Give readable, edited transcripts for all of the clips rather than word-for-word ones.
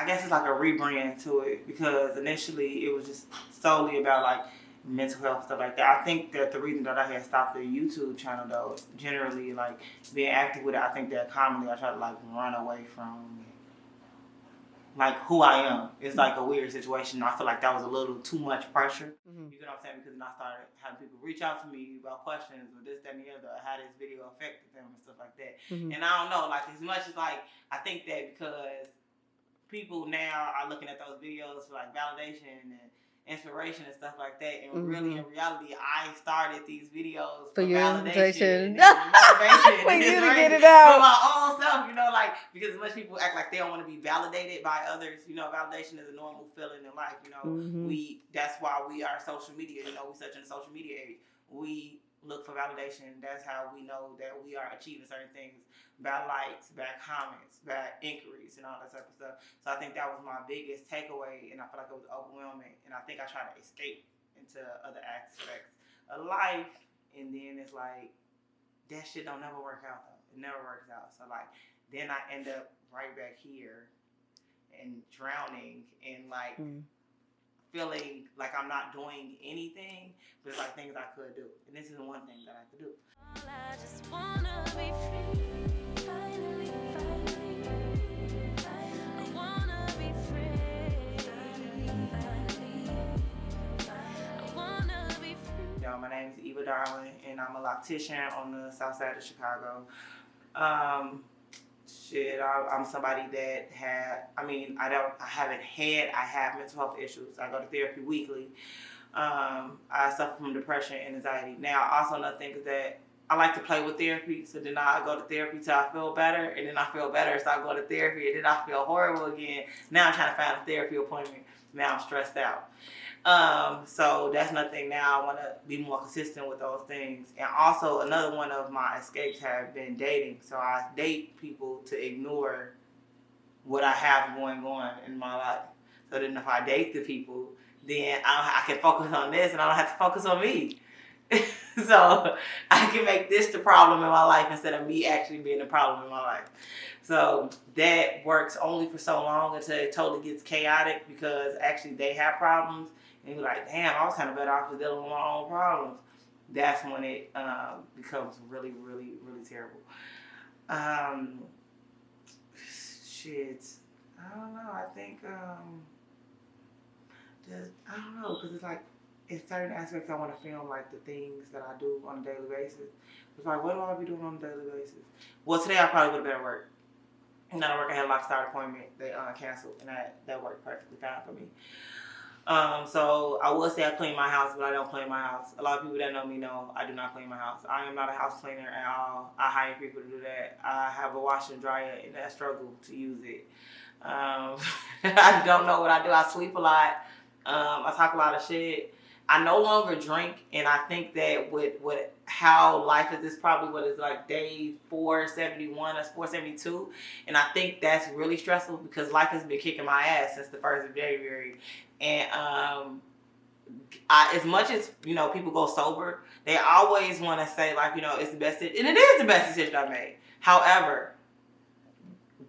I guess it's like a rebrand to it, because initially it was just solely about like mental health, stuff like that. I think that the reason that I had stopped the YouTube channel though, generally like being active with it, I think that commonly I try to like run away from like who I am. It's like a weird situation. I feel like that was a little too much pressure. You know what I'm saying? Because then I started having people reach out to me about questions or this, that, and the other, how this video affected them and stuff like that. And I don't know, like as much as like I think that because people now are looking at those videos for like validation and inspiration and stuff like that, and really in reality I started these videos for validation and motivation for you to get it for out my own self, you know, like because much people act like they don't want to be validated by others. You know, validation is a normal feeling in life. You know, that's why we are social media. You know, we're such in the social media age. We look for validation. That's how we know that we are achieving certain things by likes, by comments, by inquiries, and all that type of stuff. So I think that was my biggest takeaway, and I feel like it was overwhelming. And I think I try to escape into other aspects of life, and then it's like that shit don't never work out though. It never works out. So like then I end up right back here and drowning in like feeling like I'm not doing anything, but it's like things I could do. And this is one thing that I could do. I just wanna be free. Finally, I wanna be free. I wanna be free. Yo, my name is Eva Darwin, and I'm a loctician on the south side of Chicago. I'm somebody that I have mental health issues. I go to therapy weekly. I suffer from depression and anxiety. Now, also another thing is that I like to play with therapy. So then I go to therapy till I feel better, and then I feel better, so I go to therapy, and then I feel horrible again. Now I'm trying to find a therapy appointment. Now I'm stressed out. So that's another thing. Now I want to be more consistent with those things. And also another one of my escapes have been dating. So I date people to ignore what I have going on in my life. So then if I date the people, then I can focus on this, and I don't have to focus on me. So I can make this the problem in my life instead of me actually being the problem in my life. So that works only for so long until it totally gets chaotic, because actually they have problems. And you're like, damn, I was kind of better off just dealing with my own problems. That's when it becomes really, really, really terrible. Shit. I don't know. I think, I don't know, because it's like, in certain aspects I want to film like the things that I do on a daily basis. It's like, what do I be doing on a daily basis? Well, today I probably would have been at work. And at work I had a lock start appointment. They canceled, and that worked perfectly fine for me. So I will say I clean my house, but I don't clean my house. A lot of people that know me know I do not clean my house. I am not a house cleaner at all. I hire people to do that. I have a washer and dryer, and I struggle to use it. I don't know what I do. I sleep a lot. I talk a lot of shit. I no longer drink, and I think that with how life is, this probably what is like day 471 or 472, and I think that's really stressful because life has been kicking my ass since the 1st of January. And as much as, you know, people go sober, they always want to say like, you know, it's the best, and it is the best decision I made. However,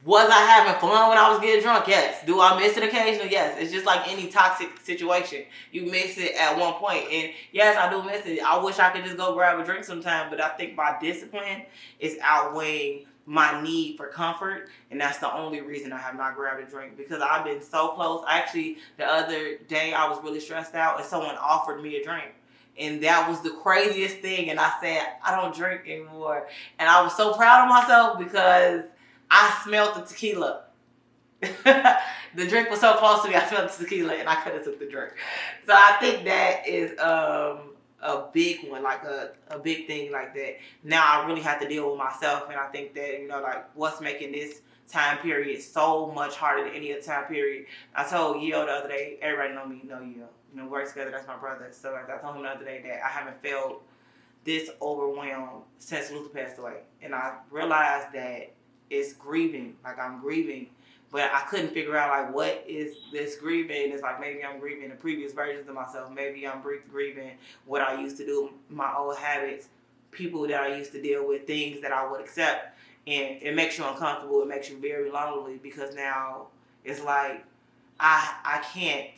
was I having fun when I was getting drunk? Yes. Do I miss it occasionally? Yes. It's just like any toxic situation. You miss it at one point. And yes, I do miss it. I wish I could just go grab a drink sometime, but I think my discipline is outweighing my need for comfort. And that's the only reason I have not grabbed a drink, because I've been so close. Actually, the other day I was really stressed out and someone offered me a drink. And that was the craziest thing. And I said, I don't drink anymore. And I was so proud of myself because I smelled the tequila. The drink was so close to me, I smelled the tequila, and I could have took the drink. So I think that is a big one, like a big thing like that. Now I really have to deal with myself, and I think that, you know, like what's making this time period so much harder than any other time period. I told Yeo the other day, everybody know me, know Yeo. You know, we work together, that's my brother. So like, I told him the other day that I haven't felt this overwhelmed since Luther passed away. And I realized that it's grieving, like I'm grieving, but I couldn't figure out like what is this grieving. It's like maybe I'm grieving the previous versions of myself. Maybe I'm grieving what I used to do, my old habits, people that I used to deal with, things that I would accept. And it makes you uncomfortable. It makes you very lonely, because now it's like I can't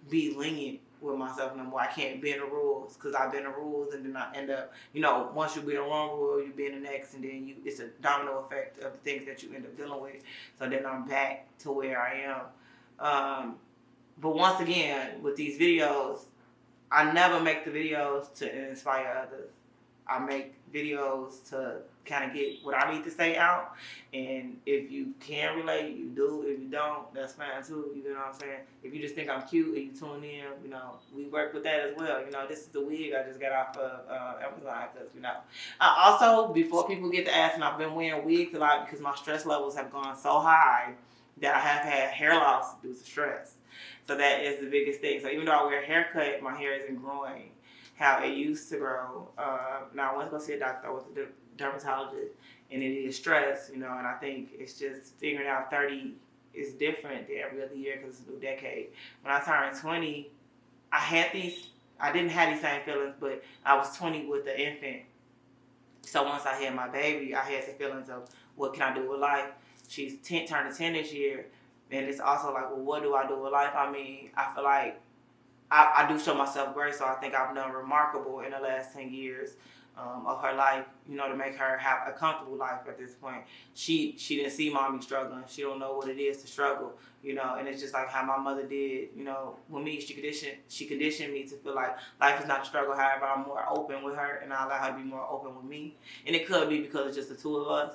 be lenient with myself no more. I can't bend the rules because I bend the rules and then I end up, once you bend one rule, you bend the next, and then it's a domino effect of the things that you end up dealing with. So then I'm back to where I am. But once again, with these videos, I never make the videos to inspire others. I make videos to kind of get what I need to say out. And if you can relate, you do. If you don't, that's fine too. You know what I'm saying? If you just think I'm cute and you tune in, we work with that as well. This is the wig I just got off of Amazon because, also, before people get to asking, I've been wearing wigs a lot because my stress levels have gone so high that I have had hair loss due to stress. So that is the biggest thing. So even though I wear a haircut, my hair isn't growing how it used to grow. Now I went to go see a doctor with a dermatologist, and it is stress, and I think it's just figuring out 30 is different than every other year because it's a new decade. When I turned 20, I didn't have these same feelings, but I was 20 with the infant. So once I had my baby, I had the feelings of what can I do with life. She's turned 10 this year. And it's also like, well, what do I do with life? I mean, I feel like I do show myself grace, so I think I've done remarkable in the last 10 years of her life, to make her have a comfortable life at this point. She didn't see mommy struggling. She don't know what it is to struggle, and it's just like how my mother did, with me. She conditioned me to feel like life is not a struggle. However, I'm more open with her, and I allow her to be more open with me. And it could be because it's just the two of us.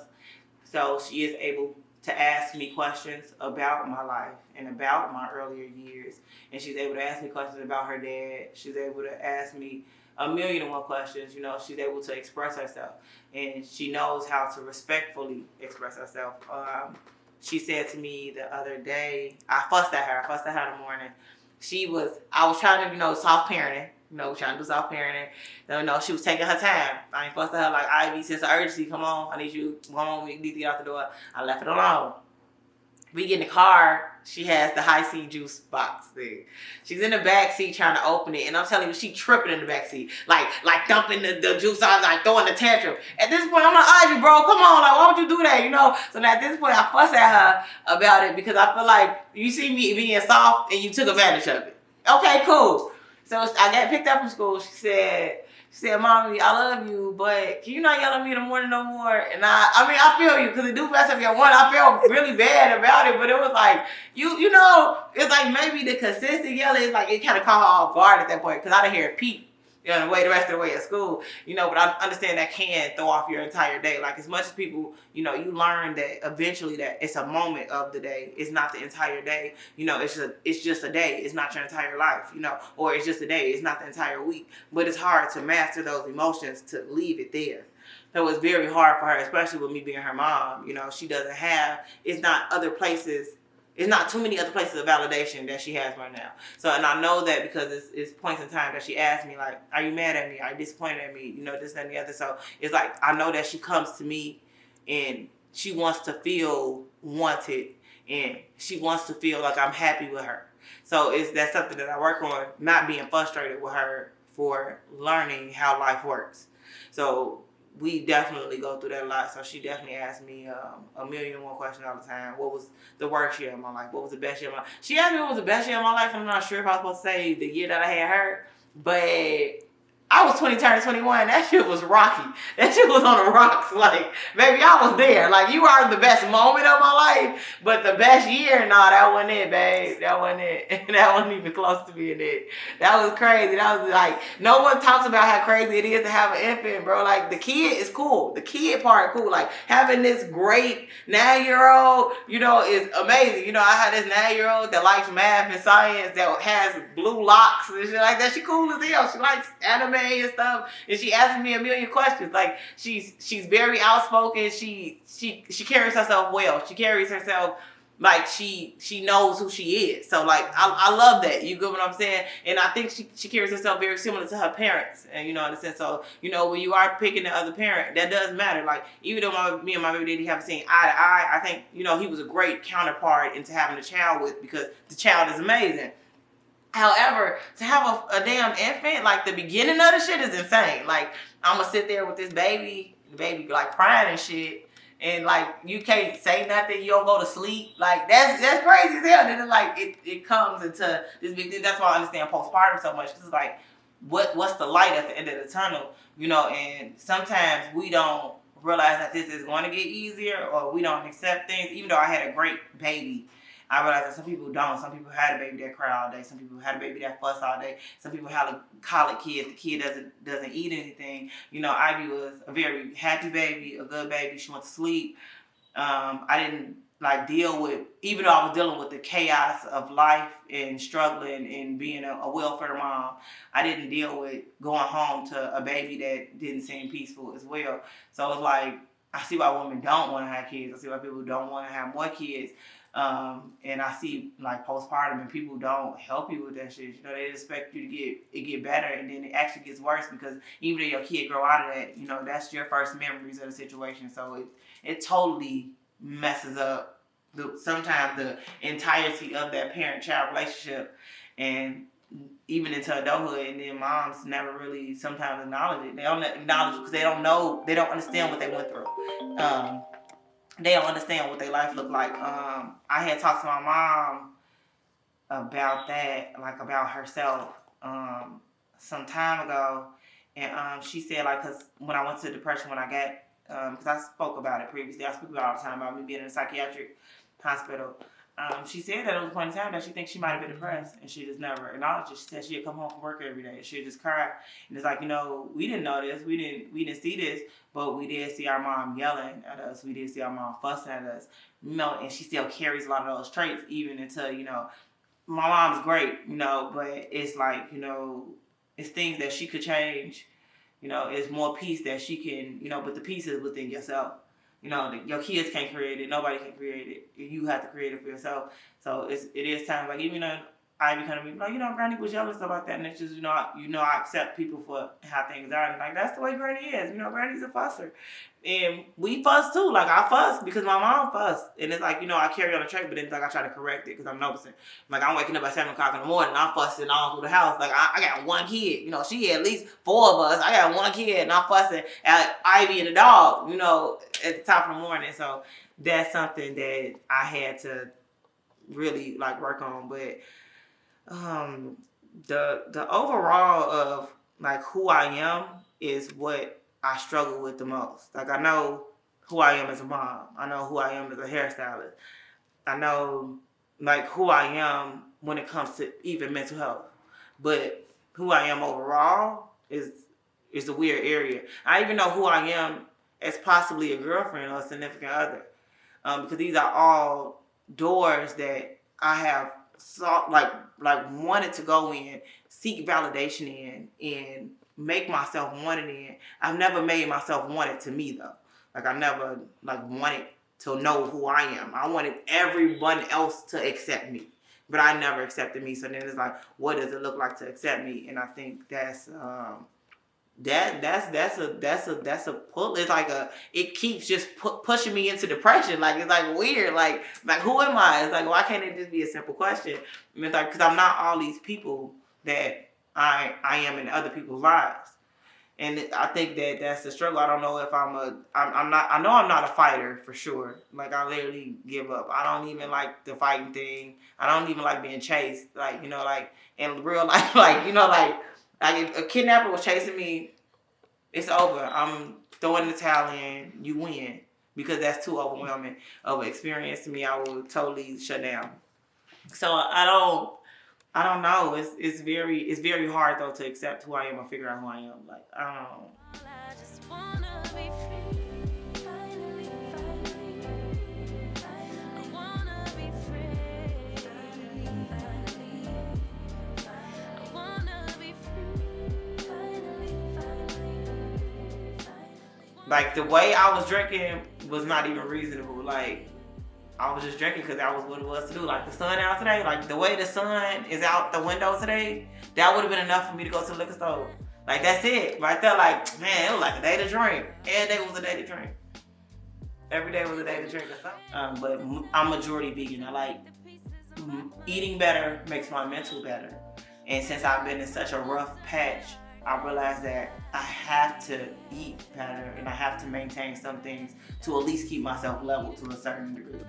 So she is able to ask me questions about my life and about my earlier years. And she's able to ask me questions about her dad. She's able to ask me 1,000,001 questions. She's able to express herself. And she knows how to respectfully express herself. She said to me the other day, I fussed at her in the morning. I was trying to, soft parenting. Trying to do soft parenting. She was taking her time. I ain't fussed at her like, Ivy, sense of urgency, come on. I need you, come on, we need to get out the door. I left it alone. We get in the car. She has the high C juice box thing. She's in the back seat trying to open it, and I'm telling you, she tripping in the back seat, like dumping the juice out, like throwing the tantrum. At this point, I'm like, Ivy, bro, come on, like why would you do that, So now at this point, I fuss at her about it because I feel like you see me being soft and you took advantage of it. Okay, cool. So I got picked up from school. She said, Mommy, I love you, but can you not yell at me in the morning no more? And I feel you, because it do mess up your morning. I felt really bad about it, but it was like, it's like maybe the consistent yelling, it's like it kind of caught her off guard at that point, because I didn't hear a peep. The rest of the way at school, but I understand that can throw off your entire day. Like, as much as people, you learn that eventually that it's a moment of the day. It's not the entire day. It's just a day. It's not your entire life, or it's just a day. It's not the entire week. But it's hard to master those emotions, to leave it there. So it's very hard for her, especially with me being her mom. She doesn't have, it's not too many other places of validation that she has right now. So, and I know that because it's points in time that she asks me, like, are you mad at me? Are you disappointed at me? This, that, and the other. So it's like, I know that she comes to me and she wants to feel wanted, and she wants to feel like I'm happy with her. So that's something that I work on, not being frustrated with her for learning how life works. So we definitely go through that a lot. So she definitely asked me 1,000,001 questions all the time. What was the worst year of my life? What was the best year of my life? She asked me what was the best year of my life, and I'm not sure if I was supposed to say the year that I had her, but I was 20, turning 21. That shit was rocky. That shit was on the rocks. Like, baby, I was there. Like, you are the best moment of my life, but the best year, nah, that wasn't it, babe. That wasn't it. That wasn't even close to being it. That was crazy. That was like, no one talks about how crazy it is to have an infant, bro. Like, the kid is cool. The kid part cool. Like, having this great 9-year-old, is amazing. I had this 9-year-old that likes math and science, that has blue locks and shit like that. She cool as hell. She likes anime and stuff, and she asks me 1,000,000 questions. Like, she's very outspoken. She carries herself well. She carries herself like she knows who she is. So like, I love that. You get what I'm saying? And I think she carries herself very similar to her parents. And in a sense, so when you are picking the other parent, that does matter. Like, even though me and my baby daddy haven't seen eye to eye, I think he was a great counterpart into having a child with, because the child is amazing. However, to have a damn infant, like, the beginning of the shit is insane. Like, I'm gonna sit there with this baby, the baby like crying and shit, and like you can't say nothing, you don't go to sleep. Like that's crazy as hell. Then it's like it comes into this big thing. That's why I understand postpartum so much. It's like what's the light at the end of the tunnel, you know? And sometimes we don't realize that this is going to get easier, or we don't accept things. Even though I had a great baby, I realized that some people don't. Some people had a baby that cry all day. Some people had a baby that fuss all day. Some people had a colic kid. The kid doesn't eat anything. You know, Ivy was a very happy baby, a good baby. She went to sleep. I didn't like deal with, even though I was dealing with the chaos of life and struggling and being a welfare mom, I didn't deal with going home to a baby that didn't seem peaceful as well. So it's like, I see why women don't want to have kids. I see why people don't want to have more kids. And I see like postpartum and people don't help you with that shit. You know, they expect you to get better, and then it actually gets worse, because even though your kid grow out of that, you know, that's your first memories of the situation. So it totally messes up sometimes the entirety of that parent-child relationship, and even into adulthood. And then moms never really sometimes acknowledge it. They don't acknowledge it because they don't know, they don't understand what they went through. They don't understand what their life looked like. I had talked to my mom about that, like about herself, some time ago, and she said, like, because when I went to depression, when I got, because I spoke about it previously, I speak about it all the time about me being in a psychiatric hospital. She said that there was a point in time that she thinks she might have been depressed, and she just never acknowledged it. She said she'd come home from work every day and she'd just cry. And it's like, you know, we didn't know this, we didn't see this, but we did see our mom yelling at us, we did see our mom fussing at us, you know, and she still carries a lot of those traits even until, you know, my mom's great, you know, but it's like, you know, it's things that she could change, you know, it's more peace that she can, you know, but the peace is within yourself. You know, your kids can't create it. Nobody can create it. You have to create it for yourself. So it is time, like, even though Ivy kind of be like, you know, Granny was yelling and stuff like that, and it's just, you know, I accept people for how things are, and like that's the way Granny is. You know, Granny's a fusser, and we fuss too. Like I fuss because my mom fussed, and it's like, you know, I carry on the trait, but then it's like I try to correct it because I'm noticing. Like I'm waking up at 7 o'clock in the morning, and I'm fussing all through the house. Like I got one kid. You know, she had at least 4 of us. I got one kid, and I'm fussing at Ivy and the dog. You know, at the top of the morning. So that's something that I had to really like work on, but. The overall of like who I am is what I struggle with the most. Like I know who I am as a mom. I know who I am as a hairstylist. I know like who I am when it comes to even mental health. But who I am overall is a weird area. I even know who I am as possibly a girlfriend or a significant other. Because these are all doors that I have sought, like wanted to go in, seek validation in, and make myself wanted in. I've never made myself wanted to me though. Like I never like wanted to know who I am. I wanted everyone else to accept me, but I never accepted me. So then it's like, what does it look like to accept me? And I think that's that's a pull. It's like it keeps just pushing me into depression. Like it's like weird. Like who am I? It's like, why can't it just be a simple question? I mean, it's like, because I'm not all these people that I am in other people's lives. And I think that's the struggle. I don't know if I'm not. I know I'm not a fighter for sure. Like I literally give up. I don't even like the fighting thing. I don't even like being chased. Like, you know, like in real life, like, you know, like if a kidnapper was chasing me, it's over. I'm throwing the towel in. You win, because that's too overwhelming of an experience to me. I will totally shut down. So I don't know. It's very hard though to accept who I am or figure out who I am. Like I don't know. I just wanna be free. Finally, I wanna be free. I wanna be free. Like the way I was drinking was not even reasonable. Like I was just drinking because that was what it was to do. Like the sun out today, like the way the sun is out the window today, that would have been enough for me to go to the liquor store. Like that's it, right there. Like, man, it was like a day to drink. Every day was a day to drink. Every day was a day to drink or something. But I'm majority vegan. I like eating better makes my mental better. And since I've been in such a rough patch I realized that I have to eat better and I have to maintain some things to at least keep myself level to a certain degree.